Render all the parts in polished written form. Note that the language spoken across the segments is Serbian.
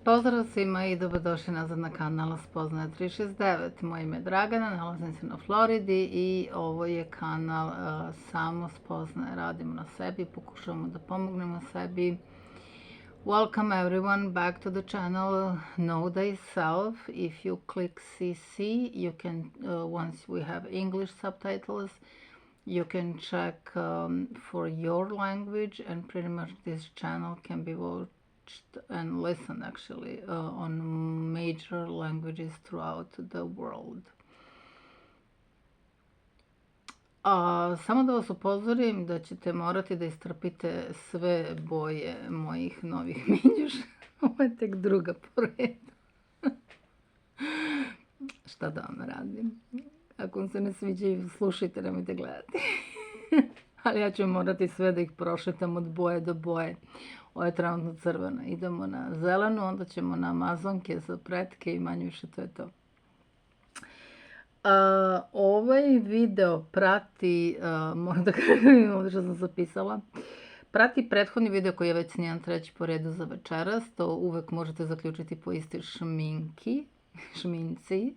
Pozdrav svima i dobrodošli nazad na kanal Spoznaje 369. Moje ime je Dragana, nalazim se na Floridi i ovo je kanal Samo spoznaje. Radimo na sebi, pokušavamo da pomognemo sebi. Welcome everyone back to the channel Know Thyself. If you click CC, you can, once we have English subtitles, you can check for your language, and pretty much this channel can be watched and listen actually on major languages throughout the world. Samo da vas upozorim da ćete morati da istrpite sve boje mojih novih minjuša. Ovo je tek druga po redu. Šta da vam radim? Ako vam se ne sviđaju, slušajte, nemojte gledati. Ali ja ću morati sve da ih prošetam od boje do boje. Ovo je trenutno crvena. Idemo na zelenu, onda ćemo na Amazonke za pretke i manje više to je to. Ovaj video prati, moram da kažem ovdje što sam zapisala, prati prethodni video koji je već sniman treći po redu za večeras. To uvek možete zaključiti po istoj šminci.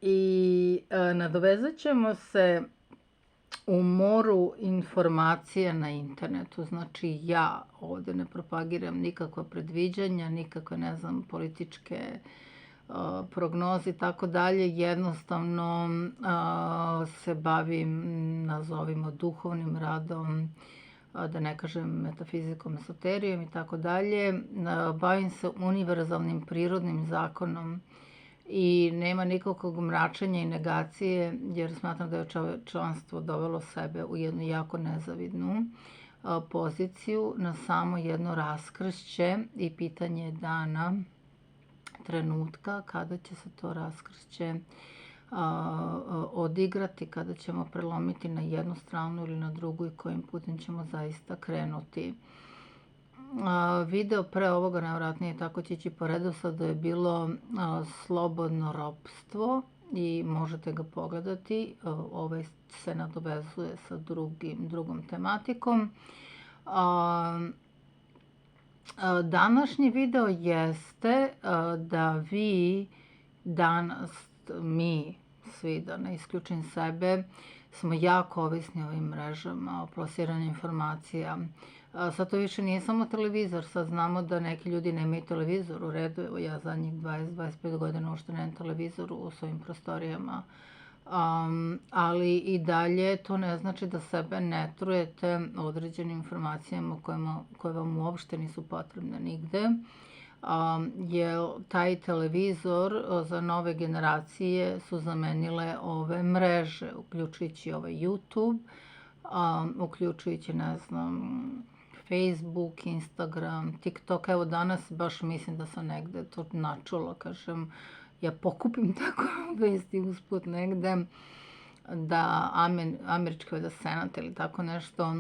I nadovezat ćemo se u moru informacija na internetu. Znači ja ovdje ne propagiram nikakva predviđanja, nikakve, ne znam, političke prognoze i tako dalje. Jednostavno se bavim, nazovimo, duhovnim radom, da ne kažem metafizikom, esoterijom i tako dalje. Bavim se univerzalnim prirodnim zakonom i nema nikakvog mračenja i negacije, jer smatram da je čovječanstvo dovelo sebe u jednu jako nezavidnu poziciju na samo jedno raskršće i pitanje dana, trenutka kada će se to raskršće odigrati, kada ćemo prelomiti na jednu stranu ili na drugu i kojim putem ćemo zaista krenuti. Video pre ovoga, najvjerojatnije tako će ići po redosledu, je bilo slobodno ropstvo i možete ga pogledati. Ovaj se nadovezuje sa drugom tematikom. Današnji video jeste da vi danas, mi svi, da ne isključim sebe, smo jako ovisni o ovim mrežama, o plasiranju informacija. Sad to više nije samo televizor, sad znamo da neki ljudi nemaju televizor, u redu, evo ja zadnjih 20-25 godina uopšte nemam televizor u svojim prostorijama, ali i dalje to ne znači da sebe ne trujete određenim informacijama koje vam uopšte nisu potrebne nigde, jer taj televizor za nove generacije su zamenile ove mreže, uključujući ovaj YouTube, uključujući, ne znam, Facebook, Instagram, TikTok. Evo danas baš mislim da sam negde to načula, kažem, ja pokupim tako vesti usput negde da američki senat ili tako nešto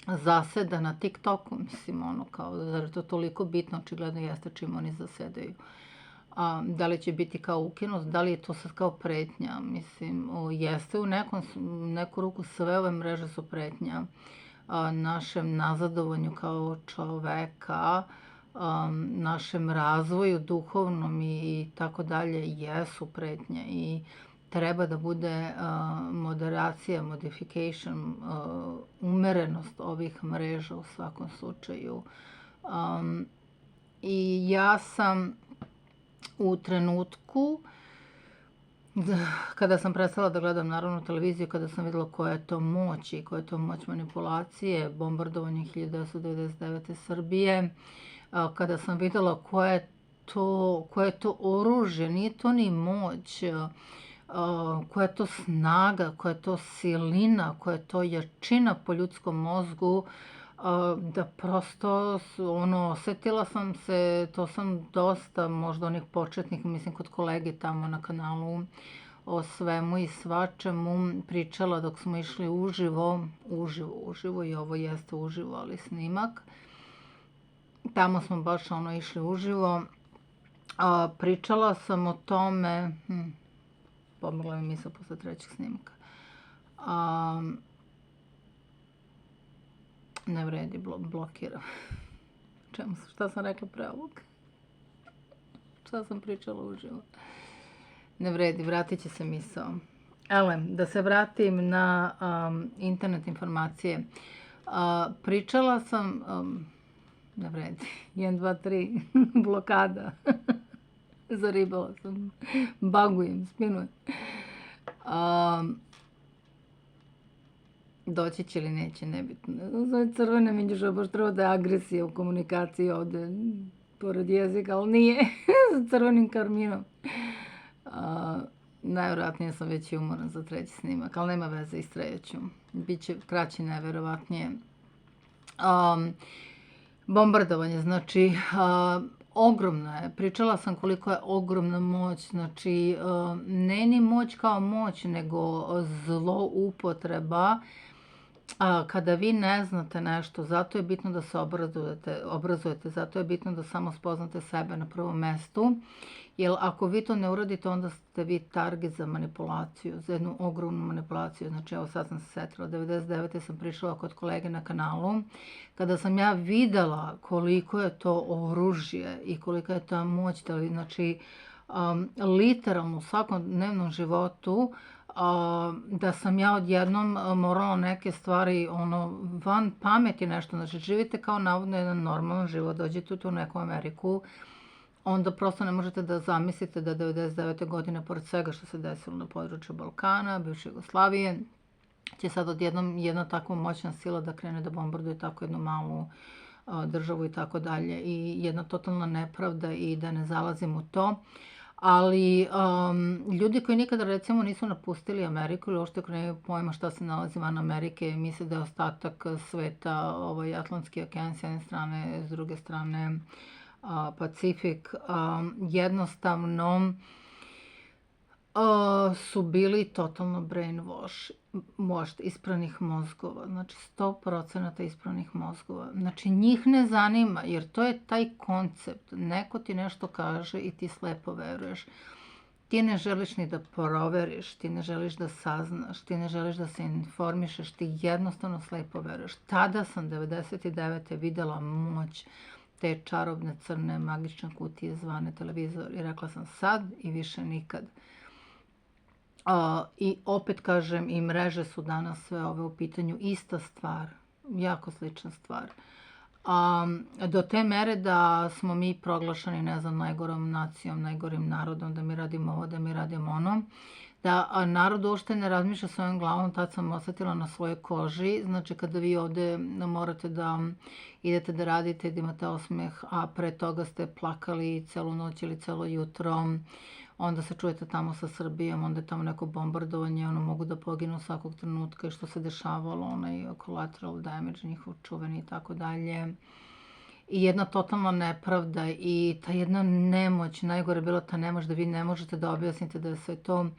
zaseda na TikToku, mislim, ono kao, zar je to toliko bitno, očigledno jeste čim oni zasedaju. Da li će biti kao ukinut, da li je to sad kao pretnja, mislim, jeste u neku ruku sve ove mreže su pretnja našem nazadovanju kao čoveka, našem razvoju duhovnom i tako dalje, jesu pretnje i treba da bude moderacija, modification, umerenost ovih mreža u svakom slučaju. I ja sam u trenutku kada sam prestala da gledam naravno televiziju, kada sam vidjela koja je to moć i koja je to moć manipulacije, bombardovanje 1999. Srbije, kada sam vidjela koje je to oružje, nije to ni moć, koja je to snaga, koja je to silina, koja je to jačina po ljudskom mozgu, da prosto, osjetila sam se, to sam dosta možda onih početnih, mislim kod kolege tamo na kanalu, o svemu i svačemu pričala dok smo išli uživo i ovo jeste uživo, ali snimak. Tamo smo baš išli uživo. Pričala sam o tome, pomogla mi misao posle trećeg snimka. Ne vredi, blokiram. Šta sam rekla pre ovog? Šta sam pričala uživo? Ne vredi, vratit će se misao. Ale, da se vratim na internet informacije. Pričala sam, ne vredi, 1, 2, 3, blokada. Zaribala sam, bagujem, spinujem. Doći će ili neće, nebitno. Zove crvene minjuša, baš treba da je agresija u komunikaciji ovde, pored jezika, ali nije, sa crvenim karminom. Najvjerojatnije sam već i umoran za treći snimak, ali nema veze, istrajaću. Biće kraći najvjerovatnije. Bombardovanje, znači, ogromno je. Pričala sam koliko je ogromna moć, znači, ne ni moć kao moć, nego zloupotreba. Kada vi ne znate nešto, zato je bitno da se obrazujete, zato je bitno da samo spoznate sebe na prvom mestu, jer ako vi to ne uradite, onda ste vi target za manipulaciju, za jednu ogromnu manipulaciju. Znači, evo sad sam se setila, 99. sam prišla kod kolege na kanalu, kada sam ja videla koliko je to oružje i kolika je ta moć, znači, literalno u svakodnevnom životu, da sam ja odjednom morala neke stvari van pameti nešto, znači živite kao navodno jedan normalan život, dođete tu u neku Ameriku, onda prosto ne možete da zamislite da 99. godine, pored svega što se desilo na području Balkana, bivše Jugoslavije, će sad odjednom jedna takva moćna sila da krene da bombarduje tako jednu malu državu i tako dalje, i jedna totalna nepravda i da ne zalazim u to. Ali ljudi koji nikada recimo nisu napustili Ameriku ili uopšte koji nemaju pojma šta se nalazi van Amerike, misle da je ostatak sveta Atlantski okean s jedne strane, s druge strane Pacifik, jednostavno su bili totalno brainwashed, ispranih mozgova, znači 100% ispranih mozgova. Znači njih ne zanima, jer to je taj koncept, neko ti nešto kaže i ti slepo veruješ. Ti ne želiš ni da proveriš, ti ne želiš da saznaš, ti ne želiš da se informišeš, ti jednostavno slepo veruješ. Tada sam 99. videla moć te čarobne crne magične kutije zvane televizor i rekla sam sad i više nikad. I opet kažem, i mreže su danas sve ove u pitanju, ista stvar, jako slična stvar. Do te mere da smo mi proglašeni, ne znam, najgorom nacijom, najgorim narodom, da mi radimo ovo, da mi radimo ono, da narod uopšte ne razmišlja svojom glavom, tad sam osetila na svojoj koži, znači kada vi ovde morate da idete da radite, da imate osmeh, a pre toga ste plakali celu noć ili celo jutro, onda se čujete tamo sa Srbijom, onda je tamo neko bombardovanje, mogu da poginu svakog trenutka i što se dešavalo, onaj collateral damage, njihov čuveni i tako dalje. I jedna totalna nepravda i ta jedna nemoć, najgore je bila ta nemoć da vi ne možete da objasnite da je sve to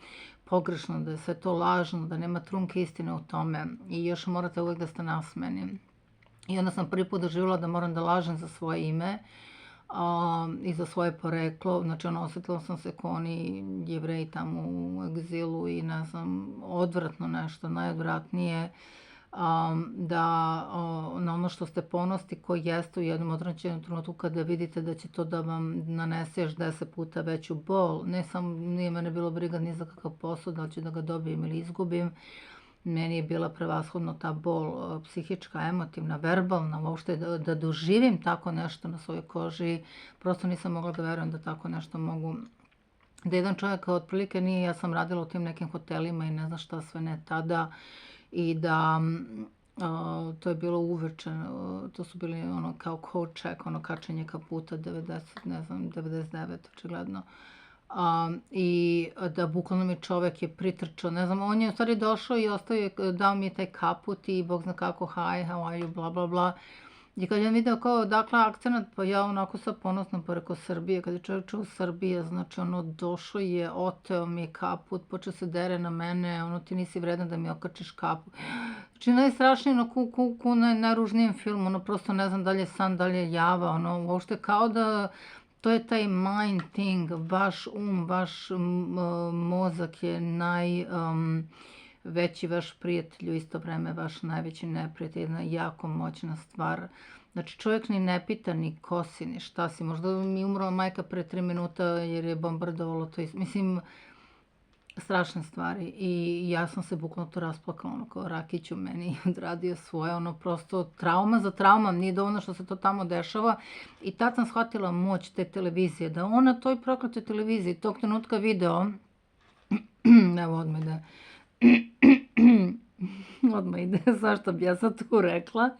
pogrešno, da je sve to lažno, da nema trunke istine u tome i još morate uvek da ste nasmeni. I onda sam prvi put doživjela da moram da lažem za svoje ime i za svoje poreklo, znači osjetila sam se kao oni Jevreji tamo u egzilu i ne znam, odvratno nešto, najodvratnije, da na ono što ste ponosni koji jeste u jednom određenom trenutku kada vidite da će to da vam nanese još 10 puta veću bol, ne samo, nije mene bilo briga ni za kakav posao, da li ću da ga dobijem ili izgubim, meni je bila prevashodno ta bol psihička, emotivna, verbalna, uopšte da doživim tako nešto na svojoj koži, prosto nisam mogla da verujem da tako nešto mogu. Da jedan čovjek otprilike nije, ja sam radila u tim nekim hotelima i ne znam šta sve ne tada, i da to je bilo uveče, to su bili kao coat check, kačenje kaputa 99 očigledno. I da bukvalno mi čovek je pritrčao, ne znam, on je u stvari došao i dao mi je taj kaput i bog zna kako, hi, how are you, bla bla bla. I kad je on video kao odakle akcenat, pa ja onako sad ponosno poreko Srbije, kad je čovjek čuo Srbije, znači došao je, oteo mi je kaput, počeo se dere na mene, ti nisi vredan da mi okačiš kaput. Znači najstrašnije, ku najružnijem filmu, prosto ne znam da li je san, da li je java, uopšte kao da to je taj mind thing, vaš vaš mozak je najveći vaš prijatelj, u isto vreme vaš najveći neprijatelj, jedna jako moćna stvar. Znači čovjek ni ne pita ni ko si, ni šta si. Možda mi umrla majka pre 3 minuta jer je bombardovalo to. Mislim, strašne stvari. I ja sam se bukvalno to rasplakala, ono kao Rakić u meni odradio svoje, ono prosto trauma za traumom, nije dovoljno što se to tamo dešava. I tad sam shvatila moć te televizije, da on na toj prokletoj televiziji tog trenutka video, evo odmah ide, odmah ide, zašto bi ja sad tu rekla,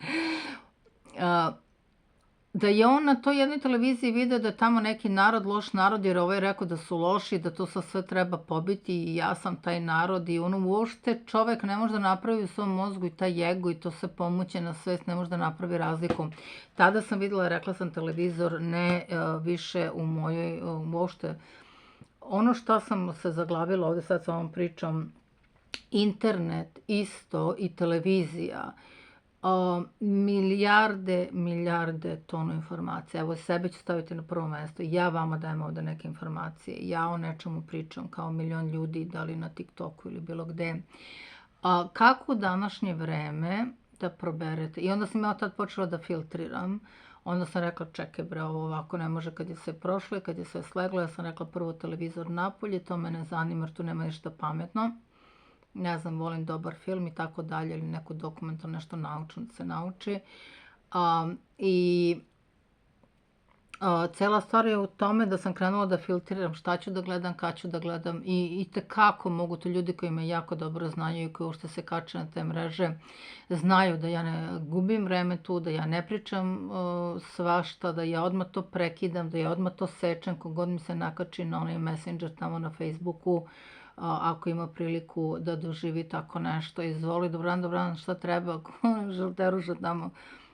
da je on na toj jednoj televiziji video da je tamo neki narod, loš narod, jer ovaj je rekao da su loši, da to sad sve treba pobiti i ja sam taj narod i ono uopšte čovek ne može da napravi u svom mozgu i taj ego i to se pomuće na svest, ne može da napravi razliku. Tada sam videla, rekla sam televizor, ne više u mojoj, uopšte, ono što sam se zaglavila ovde sad sa ovom pričom, internet isto i televizija, milijarde tonu informacija. Evo, sebe ću staviti na prvo mesto. Ja vama dajem ovde neke informacije. Ja o nečemu pričam kao milion ljudi, da li na TikToku ili bilo gde. Kako u današnje vreme da proberete? I onda sam ja tad počela da filtriram. Onda sam rekla, čekaj bre, ovo ovako ne može kad je sve prošlo i kad je sve sleglo. Ja sam rekla prvo televizor napolje, to me ne zanima jer tu nema ništa pametno. Ne znam, volim dobar film i tako dalje, ili neku dokumentarnu, nešto naučno da se nauči. Cela stvar je u tome da sam krenula da filtriram šta ću da gledam, kad ću da gledam i tekako mogu to ljudi koji me jako dobro znaju i koji uopšte se kače na te mreže, znaju da ja ne gubim vreme tu, da ja ne pričam svašta, da ja odmah to prekidam, da ja odmah to sečem, kogod mi se nakači na onaj Messenger tamo na Facebooku, ako ima priliku da doživi tako nešto, izvoli, dobran, šta treba, žalteruša tamo,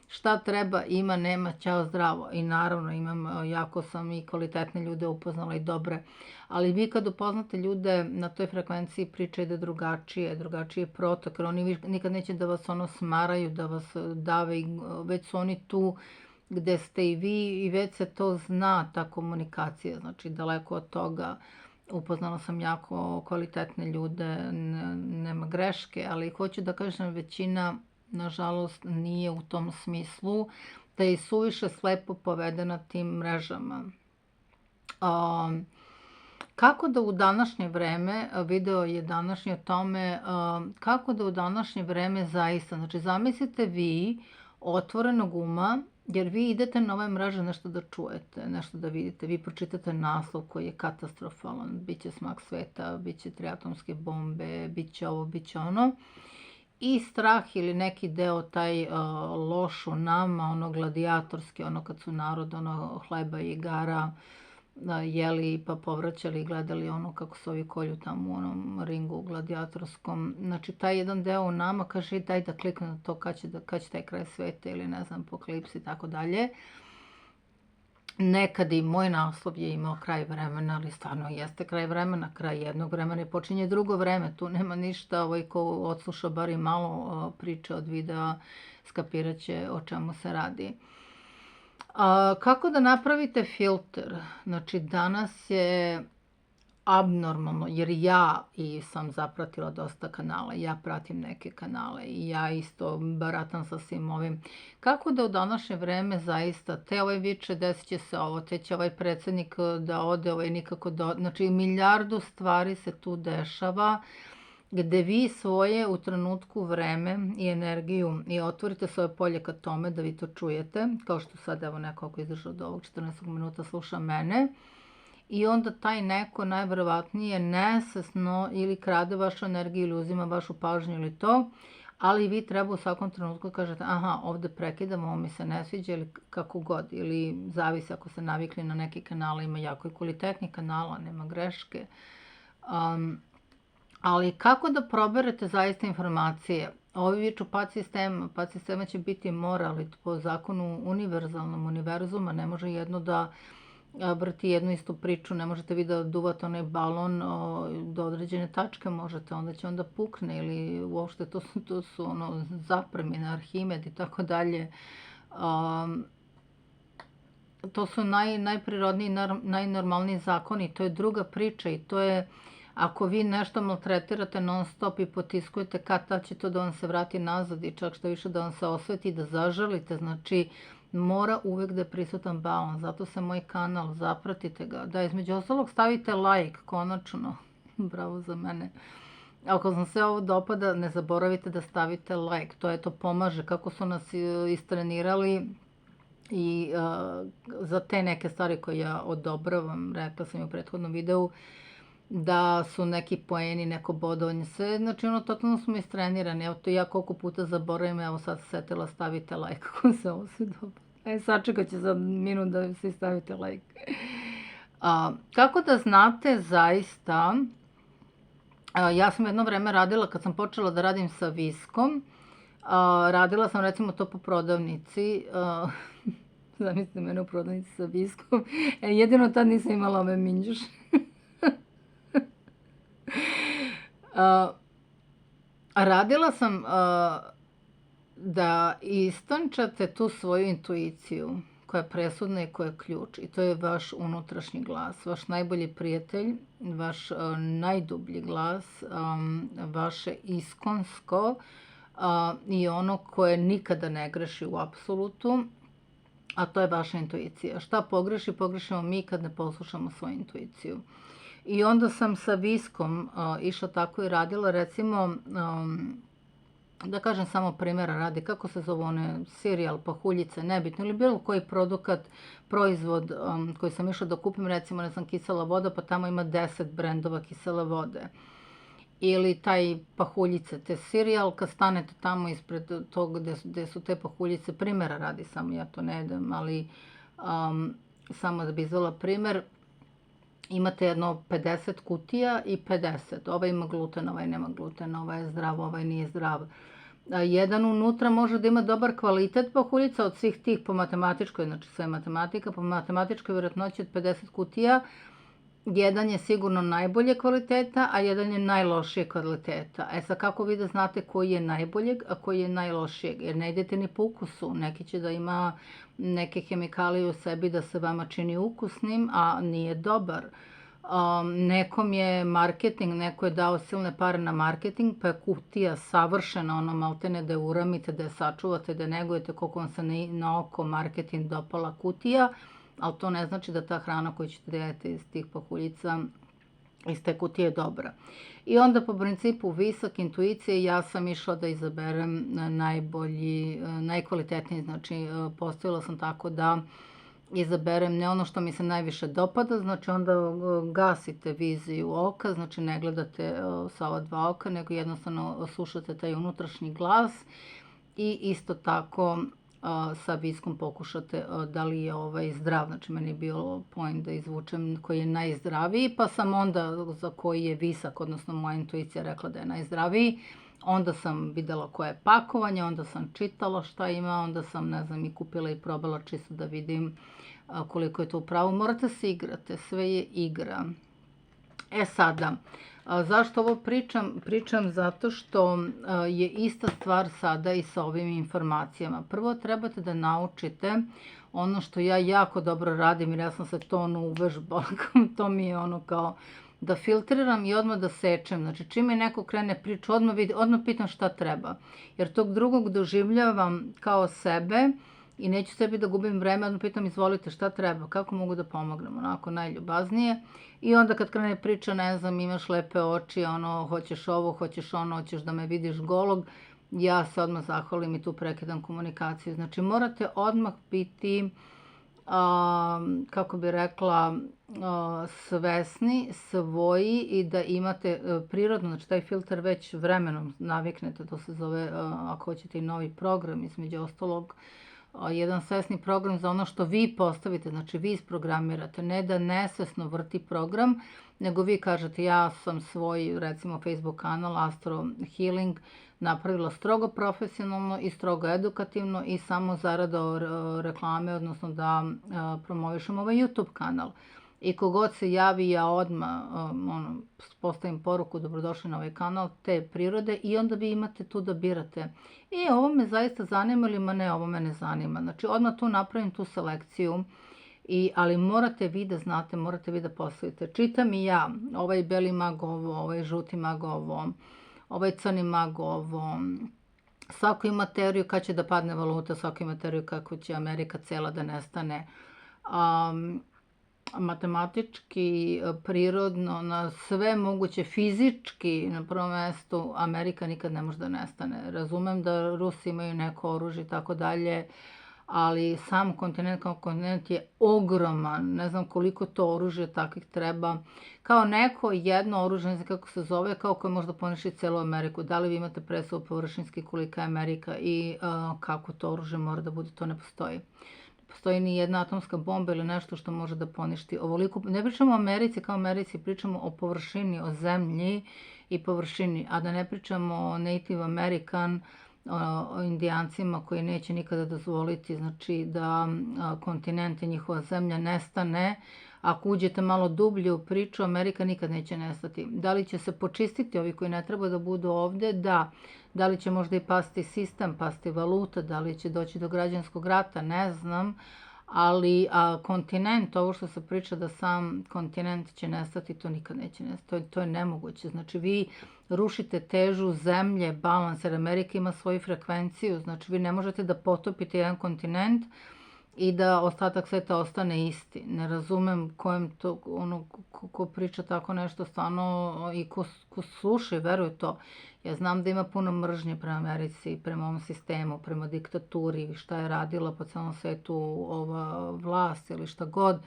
šta treba, ima, nema, ćao, zdravo. I naravno, jako sam i kvalitetne ljude upoznala i dobre, ali vi kad upoznate ljude na toj frekvenciji priča ide drugačije protok, jer oni nikad neće da vas ono smaraju, da vas dave, već su oni tu gde ste i vi i već se to zna, ta komunikacija, znači daleko od toga. Upoznala sam jako kvalitetne ljude, nema greške, ali hoću da kažem većina, nažalost, nije u tom smislu, da je suviše slepo povedena tim mrežama. Kako da u današnje vreme, video je današnji o tome, kako da u današnje vreme zaista, znači zamislite vi otvorenog uma, jer vi idete na ove mreže nešto da čujete, nešto da vidite, vi pročitate naslov koji je katastrofalan, bit će smak sveta, bit će 3 atomske bombe, bit će ovo, bit će ono. I strah ili neki deo taj loš u nama, ono gladijatorski, ono kad su narod ono hleba i igara jeli pa povraćali i gledali ono kako se ovi kolju tamo u onom ringu gladijatorskom. Znači taj jedan deo u nama kaže daj da klikne na to kad će taj kraj sveta ili ne znam apokalipsa i tako dalje. Nekad i moj naslov je imao kraj vremena, ali stvarno jeste kraj vremena, kraj jednog vremena i počinje drugo vreme. Tu nema ništa, ko odsluša bar i malo priče od videa, skapirat će o čemu se radi. Kako da napravite filter? Znači danas je abnormalno, jer ja sam zapratila dosta kanala, ja pratim neke kanale i ja isto baratam sa svim ovim. Kako da u današnje vreme zaista, te ovaj viče desit će se ovo, te će ovaj predsjednik da ode, ovaj nikako da ode. Znači milijardu stvari se tu dešava gde vi svoje u trenutku vreme i energiju i otvorite svoje polje ka tome da vi to čujete, kao što sad evo neko ako izdržao do ovog 14 minuta sluša mene, i onda taj neko najverovatnije nesvesno ili krade vašu energiju ili uzima vašu pažnju ili to, ali vi treba u svakom trenutku kažete aha, ovde prekidam, ovo mi se ne sviđa ili kako god, ili zavisi ako se navikli na neki kanal, ima jako i kvalitetnih kanala, nema greške. Ali kako da proberete zaista informacije? Ovi viču pad sistema će biti moral i po zakonu univerzalnom univerzuma, ne može jedno da vrti jednu istu priču, ne možete vi da duvate onaj balon do određene tačke, možete, onda će onda pukne ili uopšte to su ono zapremine, Arhimed i tako dalje. To su najprirodniji, najnormalniji zakoni, to je druga priča i to je ako vi nešto maltretirate non stop i potiskujete, kad tad će to da vam se vrati nazad i čak što više da vam se osveti, da zažalite, znači mora uvek da je prisutan balans, zato se moj kanal, zapratite ga, da između ostalog stavite like, konačno, bravo za mene. Ako vam se ovo dopada, ne zaboravite da stavite like, to pomaže, kako su nas istrenirali i za te neke stvari koje ja odobravam, rekla sam i u prethodnom videu, da su neki poeni, neko bodovanje, sve, znači totalno smo istrenirani, evo to ja koliko puta zaboravim, evo sad se setila stavite like, kako se ovo sve dopada. Sačekat će za minut da svi stavite like. Kako da znate zaista, ja sam jedno vreme radila, kad sam počela da radim sa viskom, radila sam recimo to po prodavnici, zamislite mene u prodavnici sa viskom, jedino tad nisam imala ove minđuše. Radila sam da istančate tu svoju intuiciju koja je presudna i koja je ključ, i to je vaš unutrašnji glas, vaš najbolji prijatelj, vaš najdublji glas, vaše iskonsko i ono koje nikada ne greši u apsolutu, a to je vaša intuicija. Šta pogreši? Pogrešimo mi kad ne poslušamo svoju intuiciju. I onda sam sa viskom išla tako i radila, recimo, da kažem samo primjera radi, kako se zove one cereal, pahuljice, nebitno, ili bilo koji produkat, proizvod koji sam išla da kupim, recimo, ne znam, kisela voda, pa tamo ima 10 brendova kisele vode. Ili taj pahuljice, te cereal, kad stanete tamo ispred tog gde su te pahuljice, primjera radi, samo ja to ne jedem, ali samo da bi izvala primer, imate jedno 50 kutija i 50. Ovaj ima gluten, ovaj nema gluten, ovaj je zdrav, ovaj nije zdrav. Jedan unutra može da ima dobar kvalitet pahuljica od svih tih po matematičkoj, znači sve matematika, po matematičkoj vjerojatnoći od 50 kutija. Jedan je sigurno najbolje kvaliteta, a jedan je najlošije kvaliteta. Sad kako vi da znate koji je najboljeg, a koji je najlošijeg? Jer ne idete ni po ukusu. Neki će da ima neke hemikalije u sebi da se vama čini ukusnim, a nije dobar. Nekom je marketing, neko je dao silne pare na marketing, pa je kutija savršena, ono maltene da je uramite, da je sačuvate, da je negujete koliko vam se na oko marketing dopala kutija, ali to ne znači da ta hrana koju ćete dajete iz tih pahuljica, iz te kutije je dobra. I onda po principu visak intuicije ja sam išla da izaberem najbolji, najkvalitetniji, znači postavila sam tako da izaberem ne ono što mi se najviše dopada, znači onda gasite viziju oka, znači ne gledate sa ova dva oka, nego jednostavno slušate taj unutrašnji glas i isto tako sa viskom pokušate da li je ovaj zdrav, znači meni je bio point da izvučem koji je najzdraviji, pa sam onda za koji je visak, odnosno moja intuicija rekla da je najzdraviji, onda sam videla koje je pakovanje, onda sam čitala šta ima, onda sam, ne znam, i kupila i probala čisto da vidim koliko je to u pravu. Morate se igrate, sve je igra. Sada, zašto ovo pričam? Pričam zato što je ista stvar sada i sa ovim informacijama. Prvo trebate da naučite ono što ja jako dobro radim, jer ja sam se to uvežbala, to mi je ono kao da filtriram i odmah da sečem. Znači, čim mi neko krene priču, odmah pitam šta treba. Jer tog drugog doživljavam kao sebe i neću sebi da gubim vreme, odmah pitam, izvolite, šta treba, kako mogu da pomognem, onako najljubaznije. I onda kad krene priča, ne znam, imaš lepe oči, ono, hoćeš ovo, hoćeš ono, hoćeš da me vidiš golog, ja se odmah zahvalim i tu prekidam komunikaciju. Znači, morate odmah biti, kako bi rekla, svesni, svoji i da imate prirodno, znači taj filter već vremenom naviknete, to se zove, ako hoćete i novi program, između ostalog, jedan svesni program za ono što vi postavite, znači vi isprogramirate, ne da nesvesno vrti program, nego vi kažete ja sam svoj, recimo, Facebook kanal Astro Healing napravila strogo profesionalno i strogo edukativno i samo zarado reklame, odnosno da promovišem ovaj YouTube kanal. I kogod se javi, ja odmah postavim poruku dobrodošli na ovaj kanal te prirode i onda vi imate tu da birate. Ovo me zaista zanima ili ne, ovo me ne zanima. Znači odmah tu napravim tu selekciju, ali morate vi da znate, morate vi da postavite. Čitam i ja, ovaj beli mag ovo, ovaj žuti mag ovo, ovaj crni mag ovo, Svako ima teoriju kad će da padne valuta, svako ima teoriju kako će Amerika cela da nestane. Matematički, prirodno, na sve moguće, fizički, na prvom mestu, Amerika nikad ne može da nestane. Razumem da Rusi imaju neko oružje i tako dalje, ali sam kontinent kao kontinent je ogroman. Ne znam koliko to oružja takvih treba. Kao neko jedno oružje, ne znam kako se zove, kao koje možda poniši celu Ameriku. Da li vi imate predstavu površinski kolika je Amerika i kako to oružje mora da bude, to ne postoji. Postoji ni jedna atomska bomba ili nešto što može da poništi ovoliko. Ne pričamo o Americi kao Americi, pričamo o površini, o zemlji i površini, a da ne pričamo o Native American, o Indijancima koji neće nikada dozvoliti, znači, da kontinent i njihova zemlja nestane. Ako uđete malo dublje u priču, Amerika nikad neće nestati. Da li će se počistiti ovi koji ne treba da budu ovde? Da. Da li će možda i pasti sistem, pasti valuta, da li će doći do građanskog rata? Ne znam. Ali kontinent, ovo što se priča da sam kontinent će nestati, to nikad neće nestati. To je nemoguće. Znači, vi rušite težu zemlje, balans, jer Amerika ima svoju frekvenciju. Znači, vi ne možete da potopite jedan kontinent i da ostatak sveta ostane isti. Ne razumem kojem to, ko priča tako nešto stvarno i ko sluša i veruje to. Ja znam da ima puno mržnje prema Americi, prema ovom sistemu, prema diktaturi, šta je radila po celom svetu ova vlast ili šta god.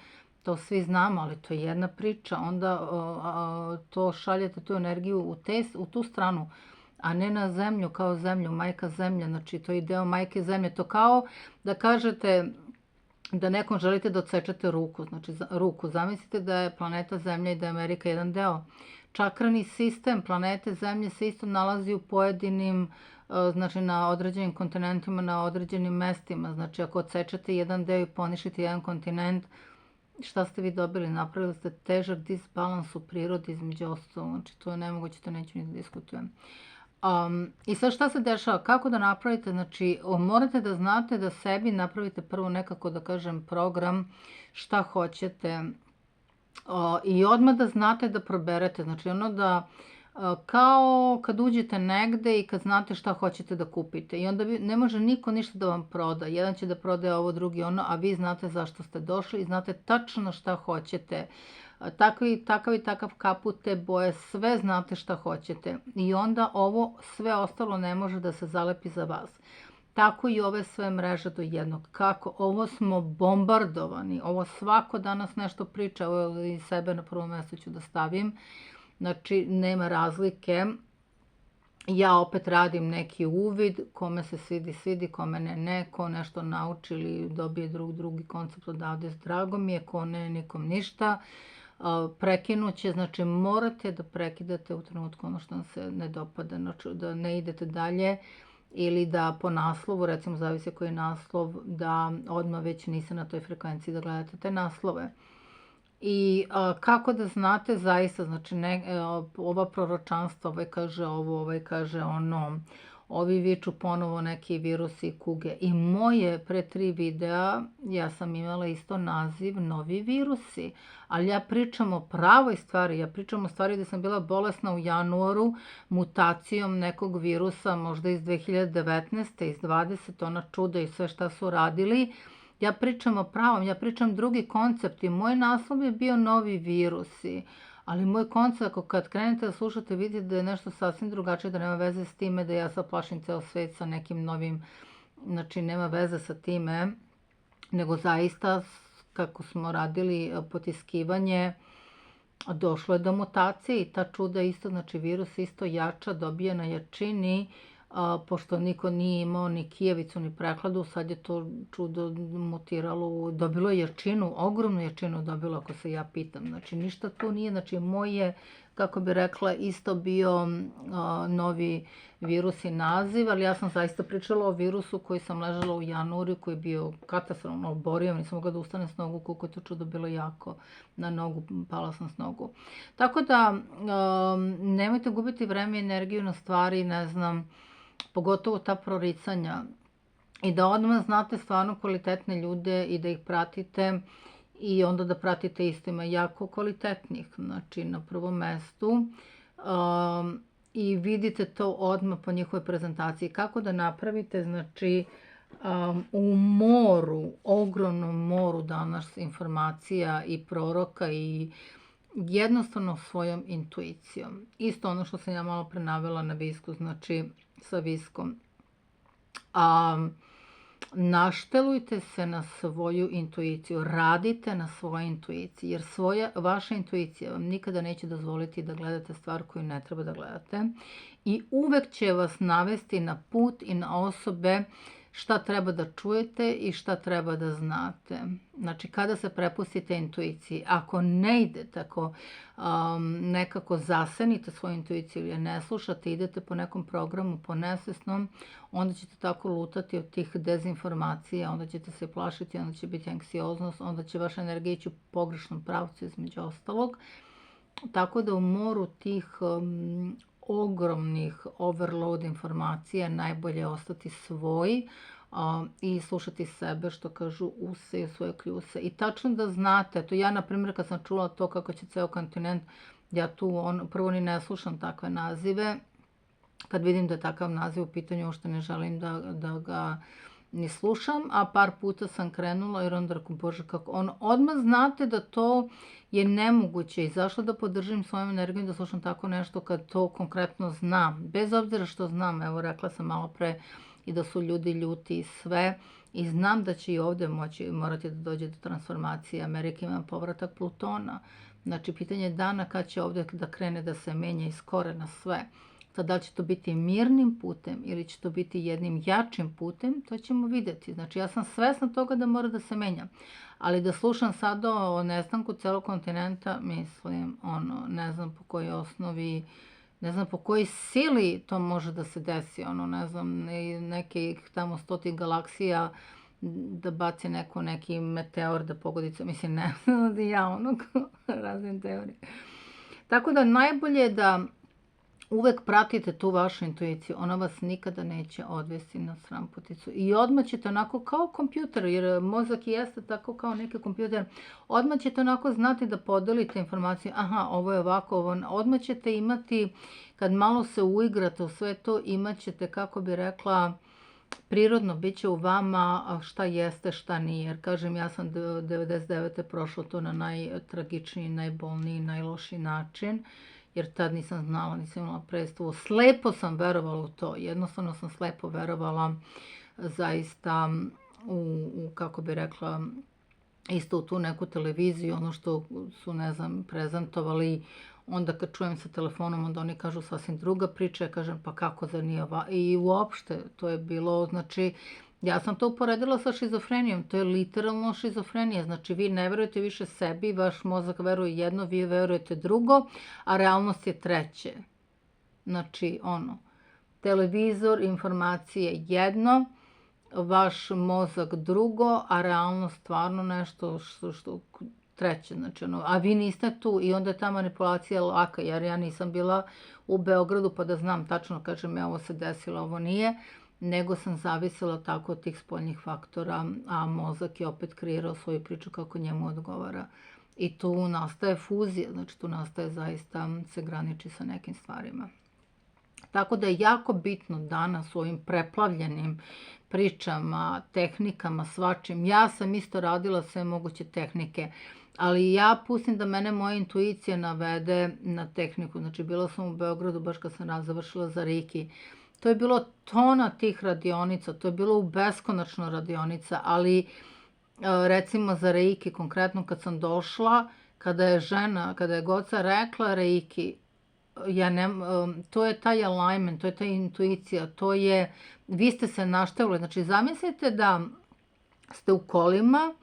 To svi znamo, ali to je jedna priča. Onda to šaljete tu energiju u tu stranu, a ne na zemlju kao zemlju, majka zemlja. Znači, to je deo majke zemlje. To kao da kažete da nekom želite da odsečete ruku. Znači, ruku. Zamislite da je planeta Zemlja i da je Amerika jedan deo. Čakrani sistem planete Zemlje se isto nalazi u pojedinim, znači na određenim kontinentima, na određenim mestima. Znači, ako odsečete jedan deo i ponišite jedan kontinent, šta ste vi dobili? Napravili ste težak disbalans u prirodi između ostalog. Znači, to je nemoguće, to neću ni da diskutujem. I sad šta se dešava? Kako da napravite? Znači, morate da znate da sebi napravite prvo nekako, da kažem, program šta hoćete i odmah da znate da proberete. Znači, ono da, kao kad uđete negde i kad znate šta hoćete da kupite. I onda ne može niko ništa da vam proda. Jedan će da prodaje ovo, drugi ono, a vi znate zašto ste došli i znate tačno šta hoćete. Takav i takav kaput, te boje, sve znate šta hoćete. I onda ovo sve ostalo ne može da se zalepi za vas. Tako i ove sve mreže do jednog. Kako? Ovo smo bombardovani. Ovo svako danas nešto priča. Ovo i sebe na prvom mjestu ću da stavim. Znači, nema razlike. Ja opet radim neki uvid. Kome se svidi, kome ne. Ko nešto nauči ili dobije drugi koncept odavde, drago mi je. Ko ne, nikom ništa. Prekinuće, znači morate da prekidate u trenutku ono što vam se ne dopada, znači da ne idete dalje ili da po naslovu, recimo zavisi koji je naslov, da odmah već niste na toj frekvenciji da gledate te naslove. I kako da znate zaista, znači ova proročanstva, ovaj kaže ovo, ovaj kaže ono, ovi viču ponovo neki virusi i kuge. I moje pre 3 videa, ja sam imala isto naziv novi virusi. Ali ja pričam o pravoj stvari, ja pričam o stvari da sam bila bolesna u januaru mutacijom nekog virusa, možda iz 2019. iz 20. ona čuda i sve šta su radili. Ja pričam o pravom, ja pričam drugi koncept i moj naslov je bio novi virusi. Ali moj koncept, ako kad krenete da slušate, vidite da je nešto sasvim drugačije, da nema veze s time, da ja sad plašim ceo svet sa nekim novim, znači nema veze sa time, nego zaista kako smo radili potiskivanje, došlo je do mutacije i ta čuda isto, znači virus isto jača, dobija na jačini, pošto niko nije imao ni kijevicu ni prehladu, sad je to čudo mutiralo, dobilo je jačinu, ogromnu jačinu dobilo ako se ja pitam. Znači ništa tu nije, znači moj je, kako bi rekla, isto bio novi virus i naziv, ali ja sam zaista pričala o virusu koji sam ležala u januari, koji je bio katastrofalno oborio, nisam mogla da ustane s nogu, koliko je to čudo bilo jako na nogu, pala sam s nogu. Tako da nemojte gubiti vreme i energiju na stvari, ne znam, pogotovo ta proricanja i da odmah znate stvarno kvalitetne ljude i da ih pratite i onda da pratite isto, ima jako kvalitetnih, znači na prvom mestu. i vidite to odmah po njihovoj prezentaciji. Kako da napravite, znači, u moru, ogromnom moru danas informacija i proroka i jednostavno svojom intuicijom. Isto ono što sam ja malo pre navela na visku, znači sa viskom. Naštelujte se na svoju intuiciju, radite na svojoj intuiciji, jer vaša intuicija vam nikada neće dozvoliti da gledate stvar koju ne treba da gledate i uvek će vas navesti na put i na osobe šta treba da čujete i šta treba da znate. Znači, kada se prepustite intuiciji, ako ne idete, ako nekako zasenite svoju intuiciju ili ne slušate, idete po nekom programu, po nesvesnom, onda ćete tako lutati od tih dezinformacija, onda ćete se plašiti, onda će biti anksioznost, onda će vaša energija ići u pogrešnom pravcu između ostalog. Tako da u moru tih ogromnih overload informacija najbolje je ostati svoj i slušati sebe, što kažu, use i svoje kljuse. I tačno da znate, to ja, na primjer, kad sam čula to kako će ceo kontinent, ja tu prvo ni ne slušam takve nazive. Kad vidim da je takav naziv u pitanju, uopšte ne želim da ga ni slušam, a par puta sam krenula jer onda rekao, bože, kako odmah znate da to je nemoguće i zašto da podržim svojom energijom da slušam tako nešto kad to konkretno znam. Bez obzira što znam, evo rekla sam malo pre i da su ljudi ljuti i sve, i znam da će i ovdje morati da dođe do transformacije. Amerika ima povratak Plutona. Znači, pitanje je dana kad će ovdje da krene da se menja iz korena sve. Sad, da li će to biti mirnim putem ili će to biti jednim jačim putem, to ćemo vidjeti. Znači, ja sam svesna toga da mora da se menja. Ali da slušam sad o nestanku celog kontinenta, mislim, ne znam po kojoj osnovi, ne znam po kojoj sili to može da se desi, ne znam, nekih tamo 100 galaksija da baci neki meteor da pogodi, mislim, ne znam da ja raznim teorije. Tako da najbolje je da uvek pratite tu vašu intuiciju, ona vas nikada neće odvesti na sramputicu. I odmah ćete onako kao kompjuter, jer mozak jeste tako kao neki kompjuter, odmah ćete onako znati da podelite informaciju, aha, ovo je ovako, odmah ćete imati, kad malo se uigrate u sve to, imat ćete, kako bi rekla, prirodno bit će u vama šta jeste, šta nije. Jer, kažem, ja sam 99. prošla to na najtragičniji, najbolniji, najlošiji način, jer tad nisam znala, nisam imala predstavu. Slepo sam verovala u to, jednostavno sam slepo verovala zaista u kako bi rekla, isto u tu neku televiziju, ono što su, ne znam, prezentovali. Onda kad čujem sa telefonom, onda oni kažu sasvim druga priča, ja kažem pa kako da nije ova. I uopšte to je bilo, znači, ja sam to uporedila sa šizofrenijom, to je literalno šizofrenija, znači vi ne verujete više sebi, vaš mozak veruje jedno, vi verujete drugo, a realnost je treće. Znači, televizor, informacije jedno, vaš mozak drugo, a realnost stvarno nešto što treće, znači a vi niste tu i onda je ta manipulacija laka, jer ja nisam bila u Beogradu pa da znam tačno, kažem, ovo se desilo, ovo nije, nego sam zavisila tako od tih spoljnih faktora, a mozak je opet kreirao svoju priču kako njemu odgovara. I tu nastaje fuzija, znači tu nastaje zaista, se graniči sa nekim stvarima. Tako da je jako bitno danas u ovim preplavljenim pričama, tehnikama, svačim. Ja sam isto radila sve moguće tehnike, ali ja pustim da mene moja intuicija navede na tehniku. Znači, bila sam u Beogradu baš kad sam završila za Reiki. To je bilo tona tih radionica, to je bilo beskonačno radionica, ali recimo za Reiki, konkretno kad sam došla, kada je Goca rekla Reiki, to je taj alignment, to je ta intuicija, to je, vi ste se naštevili, znači zamislite da ste u kolima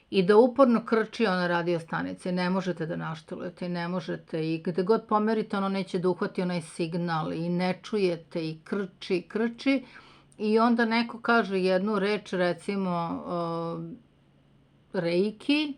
i da uporno krči ona radio stanice, ne možete da naštevujete, ne možete i gde god pomerite ono neće da uhvati onaj signal i ne čujete i krči i onda neko kaže jednu reč, recimo Reiki,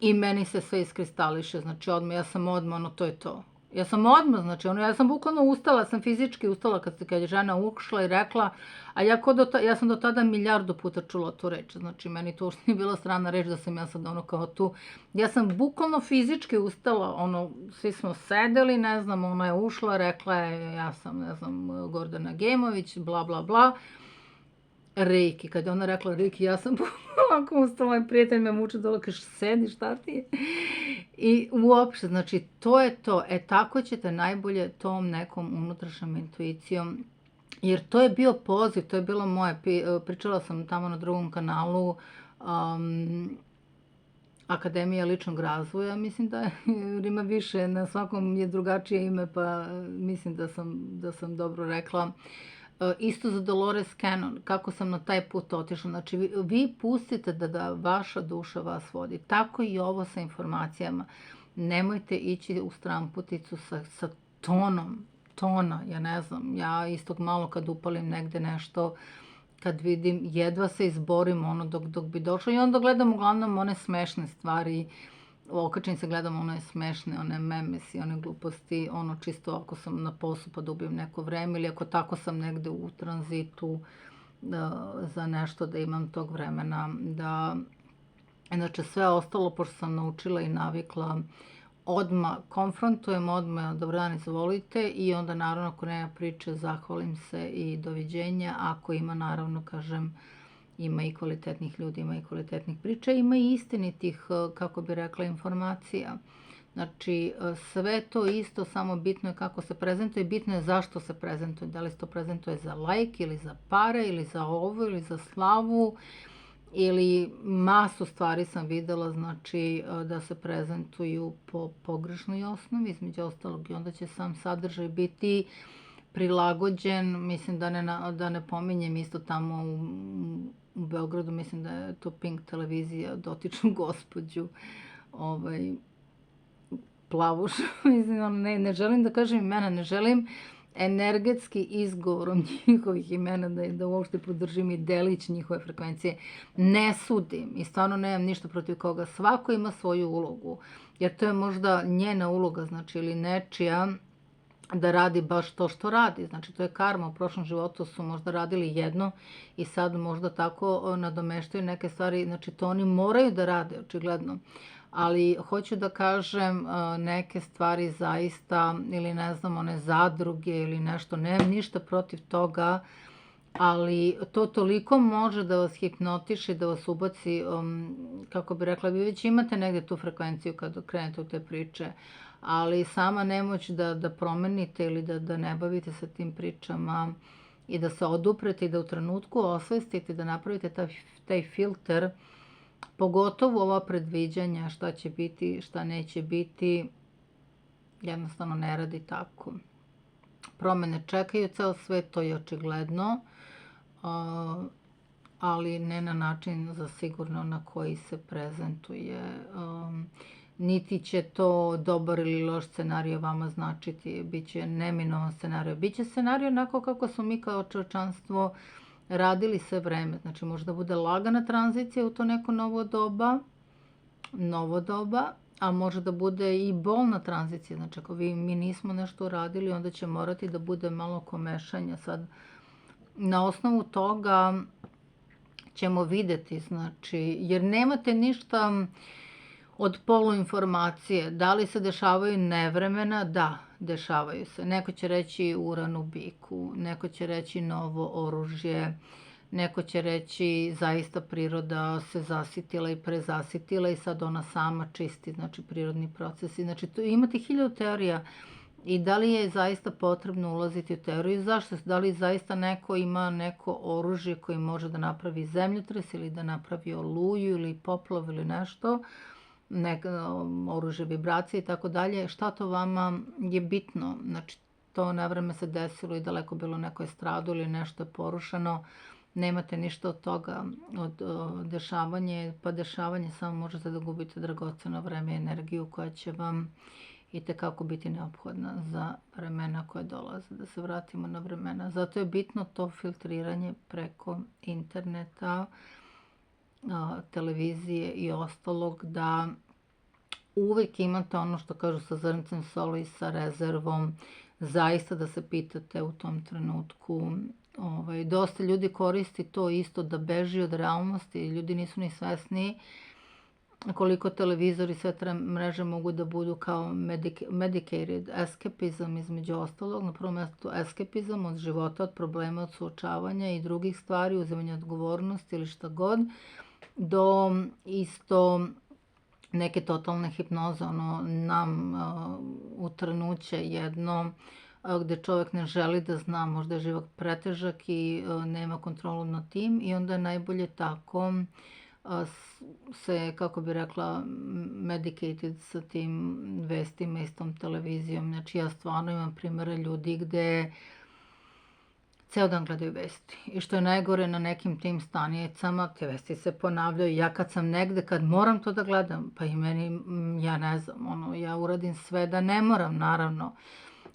i meni se sve iskristališe, znači odmah, ja sam odmah, to je to. Ja sam odmah, znači, ja sam bukvalno ustala, sam fizički ustala kad je žena ušla i rekla, a ja sam do tada milijardu puta čula tu reč, znači, meni to uopšte nije bila strana reč da sam ja sad ono kao tu. Ja sam bukvalno fizički ustala, ono, svi smo sedeli, ne znam, ona je ušla, rekla je, ja sam, ne znam, Gordana Gemović, bla, bla, bla. Reiki, kad je ona rekla Reiki, ja sam ovako ustala i prijatelj me muče dole, kaže, sedi, šta ti je? I uopšte, znači, to je to. Tako ćete najbolje tom nekom unutrašnjom intuicijom, jer to je bio poziv, to je bilo moje, pričala sam tamo na drugom kanalu, Akademija ličnog razvoja, mislim da ima više, na svakom je drugačije ime, pa mislim da sam dobro rekla. Isto za Dolores Cannon, kako sam na taj put otišla. Znači, vi pustite da vaša duša vas vodi. Tako i ovo sa informacijama. Nemojte ići u stramputicu sa tona, ja ne znam. Ja istog malo kad upalim negde nešto, kad vidim, jedva se izborim ono dok bi došlo i onda gledam uglavnom one smešne stvari, okačim se, gledam one smešne, one memes i one gluposti, ono čisto ako sam na poslu pa da ubijem neko vreme ili ako tako sam negde u tranzitu za nešto da imam tog vremena, da, znači sve ostalo, pošto sam naučila i navikla, odmah konfrontujem, odmah dobar dan, izvolite, i onda naravno ako nema priče zahvalim se i doviđenja, ako ima naravno kažem ima i kvalitetnih ljudi, ima i kvalitetnih priča, ima i istinitih, kako bi rekla, informacija. Znači, sve to isto, samo bitno je kako se prezentuje, bitno je zašto se prezentuje, da li se to prezentuje za lajk ili za pare ili za ovo ili za slavu, ili masu stvari sam videla, znači, da se prezentuju po pogrešnoj osnovi, između ostalog, i onda će sam sadržaj biti prilagođen, mislim da ne pominjem isto tamo u Beogradu, mislim da je to Pink televizija, dotičnu gospođu, Plavuš, mislim, ne želim da kažem imena, ne želim energetski izgovorom njihovih imena da uopšte podržim i delić njihove frekvencije. Ne sudim i stvarno nemam ništa protiv koga. Svako ima svoju ulogu, jer to je možda njena uloga, znači, ili nečija, da radi baš to što radi. Znači, to je karma. U prošlom životu su možda radili jedno i sad možda tako nadomeštaju neke stvari. Znači, to oni moraju da rade, očigledno. Ali hoću da kažem, neke stvari zaista, ili ne znam, one zadruge ili nešto, nemam ništa protiv toga, ali to toliko može da vas hipnotiše, da vas ubaci, kako bi rekla, vi već imate negde tu frekvenciju kad krenete u te priče, ali sama nemoć da promenite ili da ne bavite sa tim pričama i da se oduprete i da u trenutku osvestite, da napravite taj filter, pogotovo ova predviđanja šta će biti, šta neće biti, jednostavno ne radi tako. Promene čekaju ceo svet, to je očigledno, ali ne na način za sigurno na koji se prezentuje. Niti će to dobar ili loš scenario vama značiti, bit će neminovan scenario. Biće scenario onako kako smo mi kao čovečanstvo radili sve vreme. Znači, možda bude lagana tranzicija u to neko novo doba, a može da bude i bolna tranzicija. Znači, ako mi nismo nešto uradili, onda će morati da bude malo komešanja. Sad, na osnovu toga ćemo videti, znači, jer nemate ništa od poluinformacije. Da li se dešavaju nevremena? Da, dešavaju se. Neko će reći uran u biku, neko će reći novo oružje, neko će reći zaista priroda se zasitila i prezasitila i sad ona sama čisti, znači prirodni procesi. Znači, imate 1000 teorija i da li je zaista potrebno ulaziti u teoriju? Zašto? Da li zaista neko ima neko oružje koji može da napravi zemljotres ili da napravi oluju ili poplav ili nešto? Oružje vibracije i tako dalje, šta to vama je bitno? Znači, to navreme se desilo i daleko bilo neko je strado ili nešto je porušeno, nemate ništa od toga, od dešavanja, pa dešavanje samo možete da gubite dragoceno vreme i energiju koja će vam itekako biti neophodna za vremena koje dolaze, da se vratimo na vremena. Zato je bitno to filtriranje preko interneta, televizije i ostalog, da uvijek imate ono što kažu sa zrncem soli, sa rezervom, zaista da se pitate u tom trenutku. Dosta ljudi koristi to isto da beži od realnosti, ljudi nisu ni svesni koliko televizori i sve te mreže mogu da budu kao medicated escapizam između ostalog. Na prvom mjestu escapizam od života, od problema, od suočavanja i drugih stvari, uzimanja odgovornosti ili šta god, do isto neke totalne hipnoze, nam utrnuće jedno gde čovjek ne želi da zna, možda je život pretežak i nema kontrolu nad tim i onda je najbolje tako se, kako bi rekla, medicated sa tim vestima i s tom televizijom. Znači ja stvarno imam primjere ljudi gde ceo dan gledaju vesti. I što je najgore, na nekim tim stanicama te vesti se ponavljaju. Ja kad sam negde, kad moram to da gledam, pa i meni, ja ne znam, ja uradim sve da ne moram, naravno.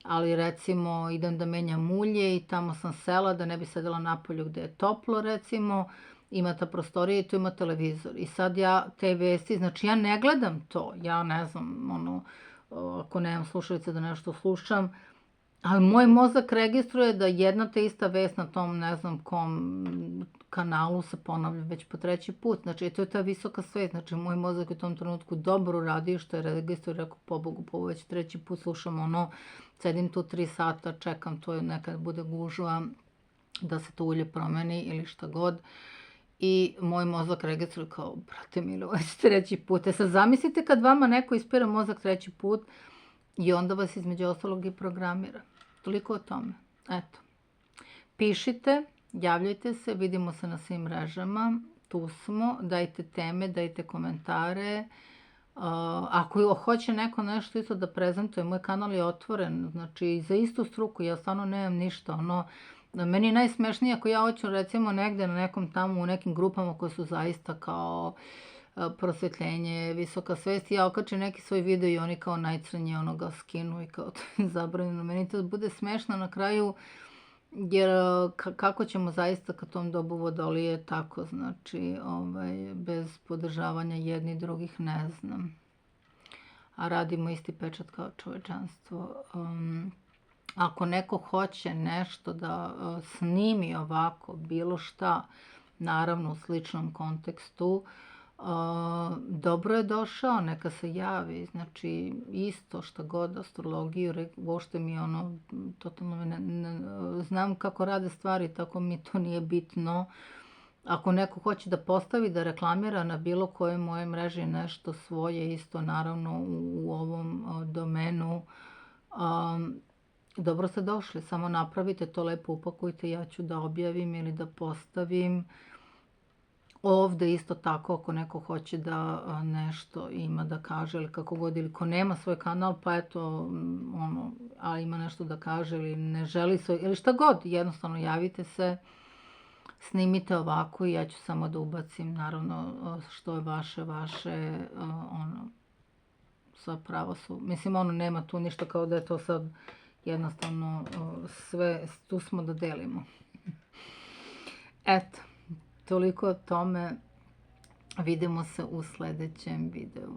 Ali recimo idem da menjam ulje i tamo sam sela da ne bi sedela napolju gde je toplo, recimo, ima ta prostorija i tu ima televizor. I sad ja te vesti, znači ja ne gledam to, ja ne znam, ako nemam slušalice da nešto slušam, ali moj mozak registruje da jedna te ista vest na tom ne znam kom kanalu se ponavlja već po 3. put. Znači to je ta visoka svest. Znači moj mozak u tom trenutku dobro radi što je registruje, rekao pobogu, po već 3. put slušam sedim tu 3 sata, čekam, to je nekad bude gužva da se to ulje promeni ili šta god. I moj mozak registruje kao, brate milo, već 3. put. Sad zamislite kad vama neko ispira mozak 3. put i onda vas između ostalog i programira. Toliko o tome. Eto. Pišite, javljajte se, vidimo se na svim mrežama, tu smo, dajte teme, dajte komentare. Ako hoće neko nešto isto da prezentuje, moj kanal je otvoren, znači za istu struku, ja stvarno nemam ništa, meni je najsmešnije ako ja hoću recimo negde na nekom tamo u nekim grupama koje su zaista kao prosvetljenje, visoka svest, ja okačim neki svoj video i oni kao najcrnije ga skinu i kao to je zabranjeno. Meni to bude smešno na kraju, jer kako ćemo zaista ka tom dobu vodolije tako, znači bez podržavanja jedni drugih, ne znam. A radimo isti pečat kao čovečanstvo. Ako neko hoće nešto da snimi ovako, bilo šta, naravno u sličnom kontekstu, dobro je došao, neka se javi, znači isto šta god, astrologiju, uopšte mi totalno znam kako rade stvari, tako mi to nije bitno. Ako neko hoće da postavi, da reklamira na bilo kojoj moje mreži nešto svoje, isto naravno u ovom domenu, dobro ste došli, samo napravite to, lepo upakujte, ja ću da objavim ili da postavim. Ovde isto tako, ako neko hoće da nešto ima da kaže ili kako god, ili ko nema svoj kanal, pa eto, a ima nešto da kaže ili ne želi svoj, ili šta god, jednostavno javite se, snimite ovako i ja ću samo da ubacim, naravno, što je vaše, sva prava su, mislim, nema tu ništa kao da je to sad jednostavno sve, tu smo da delimo. Eto. Toliko o tome, vidimo se u sledećem videu.